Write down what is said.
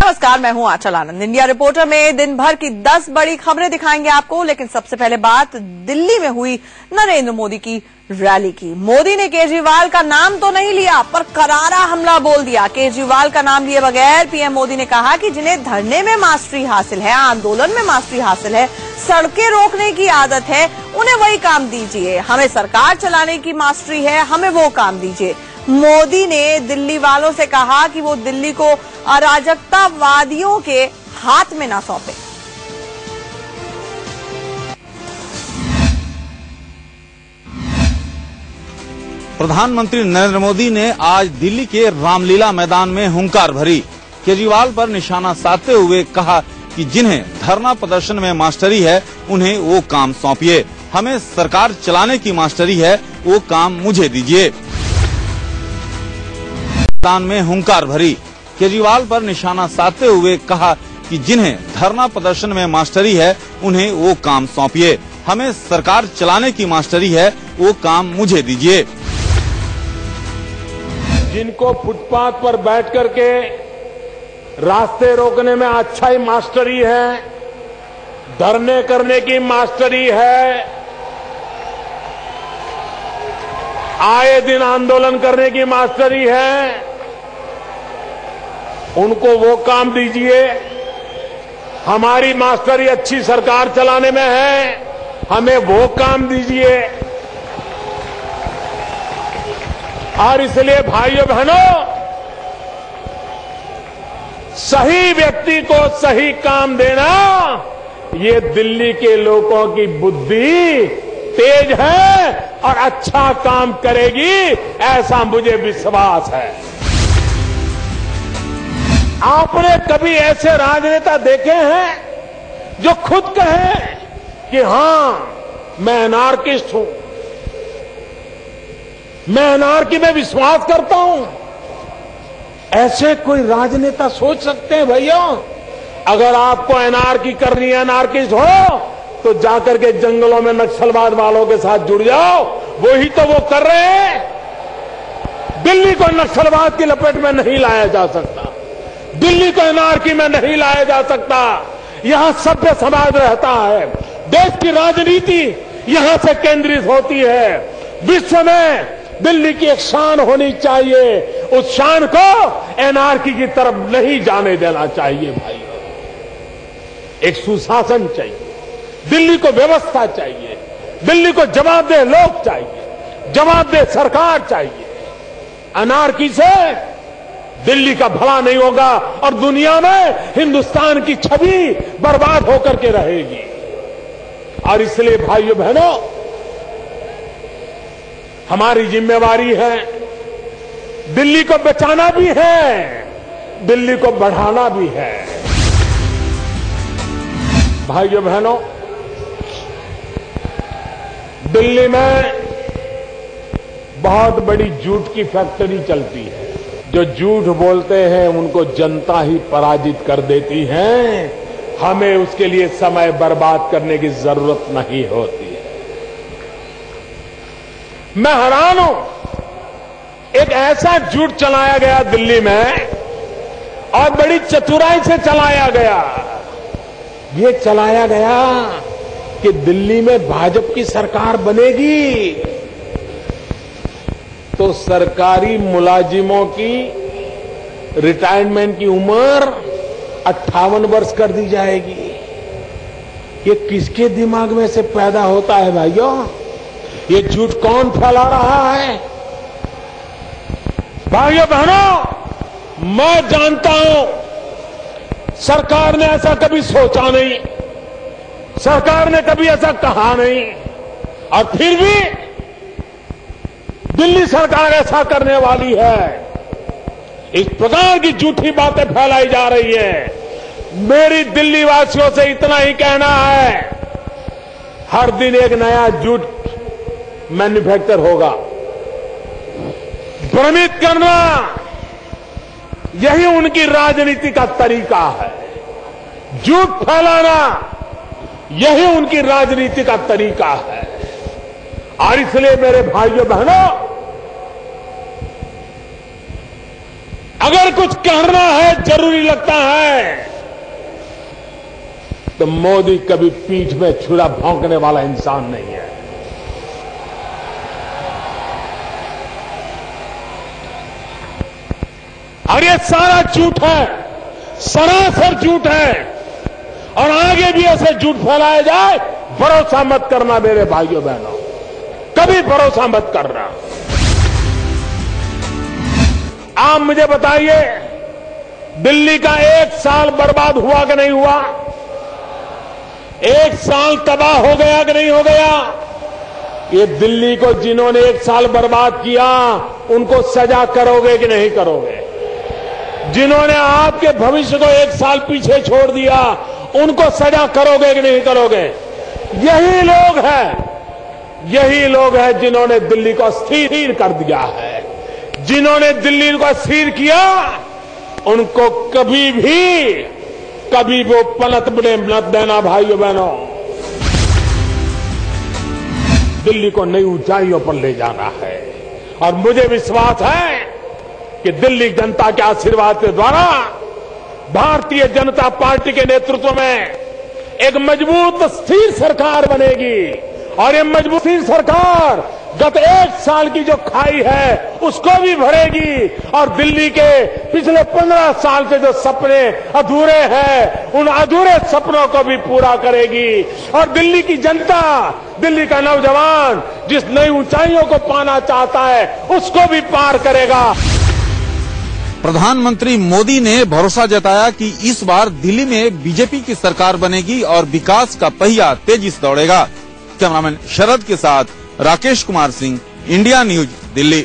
नमस्कार, मैं हूं आंचल आनंद। इंडिया रिपोर्टर में दिन भर की 10 बड़ी खबरें दिखाएंगे आपको, लेकिन सबसे पहले बात दिल्ली में हुई नरेंद्र मोदी की रैली की। मोदी ने केजरीवाल का नाम तो नहीं लिया, पर करारा हमला बोल दिया। केजरीवाल का नाम लिए बगैर पीएम मोदी ने कहा कि जिन्हें धरने में मास्टरी हासिल है, आंदोलन में मास्टरी हासिल है, सड़कें रोकने की आदत है, उन्हें वही काम दीजिए। हमें सरकार चलाने की मास्टरी है, हमें वो काम दीजिए। मोदी ने दिल्ली वालों से कहा कि वो दिल्ली को अराजकतावादियों के हाथ में ना सौंपे। प्रधानमंत्री नरेंद्र मोदी ने आज दिल्ली के रामलीला मैदान में हुंकार भरी। केजरीवाल पर निशाना साधते हुए कहा कि जिन्हें धरना प्रदर्शन में मास्टरी है, उन्हें वो काम सौंपिए। हमें सरकार चलाने की मास्टरी है, वो काम मुझे दीजिए। मैदान में हुंकार भरी। केजरीवाल पर निशाना साधते हुए कहा कि जिन्हें धरना प्रदर्शन में मास्टरी है, उन्हें वो काम सौंपिए। हमें सरकार चलाने की मास्टरी है, वो काम मुझे दीजिए। जिनको फुटपाथ पर बैठ करके रास्ते रोकने में अच्छा ही मास्टरी है, धरने करने की मास्टरी है, आए दिन आंदोलन करने की मास्टरी है, उनको वो काम दीजिए। हमारी मास्टरी अच्छी सरकार चलाने में है, हमें वो काम दीजिए। और इसलिए भाइयों बहनों, सही व्यक्ति को सही काम देना, ये दिल्ली के लोगों की बुद्धि तेज है और अच्छा काम करेगी, ऐसा मुझे विश्वास है। आपने कभी ऐसे राजनेता देखे हैं जो खुद कहे कि हां मैं एनार्किस्ट हूं, मैं एनार्की में विश्वास करता हूं? ऐसे कोई राजनेता सोच सकते हैं भैया? अगर आपको एनार्की करनी है, एनार्किस्ट हो, तो जाकर के जंगलों में नक्सलवाद वालों के साथ जुड़ जाओ। वही तो वो कर रहे हैं। दिल्ली को नक्सलवाद की लपेट में नहीं लाया जा सकता, दिल्ली को एनार्की में नहीं लाया जा सकता। यहां सभ्य समाज रहता है, देश की राजनीति यहां से केंद्रित होती है। विश्व में दिल्ली की एक शान होनी चाहिए, उस शान को एनार्की की तरफ नहीं जाने देना चाहिए भाई। एक सुशासन चाहिए, दिल्ली को व्यवस्था चाहिए, दिल्ली को जवाबदेह लोग चाहिए, जवाबदेह सरकार चाहिए। अनार्की से दिल्ली का भला नहीं होगा और दुनिया में हिंदुस्तान की छवि बर्बाद होकर के रहेगी। और इसलिए भाइयों बहनों, हमारी जिम्मेवारी है, दिल्ली को बचाना भी है, दिल्ली को बढ़ाना भी है। भाइयों बहनों, दिल्ली में बहुत बड़ी जूठ की फैक्ट्री चलती है। जो झूठ बोलते हैं उनको जनता ही पराजित कर देती है। हमें उसके लिए समय बर्बाद करने की जरूरत नहीं होती है। मैं हैरान हूं, एक ऐसा झूठ चलाया गया दिल्ली में और बड़ी चतुराई से चलाया गया। ये चलाया गया कि दिल्ली में भाजपा की सरकार बनेगी तो सरकारी मुलाजिमों की रिटायरमेंट की उम्र 58 वर्ष कर दी जाएगी। ये किसके दिमाग में से पैदा होता है भाइयों? ये झूठ कौन फैला रहा है? भाइयों बहनों, मैं जानता हूं सरकार ने ऐसा कभी सोचा नहीं, सरकार ने कभी ऐसा कहा नहीं, और फिर भी दिल्ली सरकार ऐसा करने वाली है। इस प्रकार की झूठी बातें फैलाई जा रही है। मेरी दिल्ली वासियों से इतना ही कहना है, हर दिन एक नया झूठ मैन्युफैक्चर होगा। भ्रमित करना यही उनकी राजनीति का तरीका है, झूठ फैलाना यही उनकी राजनीति का तरीका है। और इसलिए मेरे भाइयों बहनों, अगर कुछ कहना है, जरूरी लगता है, तो मोदी कभी पीठ में छुरा भौंकने वाला इंसान नहीं है। और ये सारा झूठ है, सरासर झूठ है, और आगे भी ऐसे झूठ फैलाया जाए, भरोसा मत करना मेरे भाइयों बहनों, कभी भरोसा मत करना। आप मुझे बताइए, दिल्ली का 1 साल बर्बाद हुआ कि नहीं हुआ? 1 साल तबाह हो गया कि नहीं हो गया? ये दिल्ली को जिन्होंने 1 साल बर्बाद किया, उनको सजा करोगे कि नहीं करोगे? जिन्होंने आपके भविष्य को 1 साल पीछे छोड़ दिया, उनको सजा करोगे कि नहीं करोगे? यही लोग हैं जिन्होंने दिल्ली को अस्थिर कर दिया है। जिन्होंने दिल्ली को अस्थिर किया, उनको कभी वो पलटने मत देना भाइयों बहनों। दिल्ली को नई ऊंचाइयों पर ले जाना है, और मुझे विश्वास है कि दिल्ली जनता के आशीर्वाद के द्वारा भारतीय जनता पार्टी के नेतृत्व में एक मजबूत स्थिर सरकार बनेगी, और ये मजबूत स्थिर सरकार गत 1 साल की जो खाई है उसको भी भरेगी, और दिल्ली के पिछले 15 साल से जो सपने अधूरे हैं, उन अधूरे सपनों को भी पूरा करेगी, और दिल्ली की जनता, दिल्ली का नौजवान जिस नई ऊंचाइयों को पाना चाहता है, उसको भी पार करेगा। प्रधानमंत्री मोदी ने भरोसा जताया कि इस बार दिल्ली में बीजेपी की सरकार बनेगी और विकास का पहिया तेजी से दौड़ेगा। कैमरामैन शरद के साथ राकेश कुमार सिंह, इंडिया न्यूज, दिल्ली।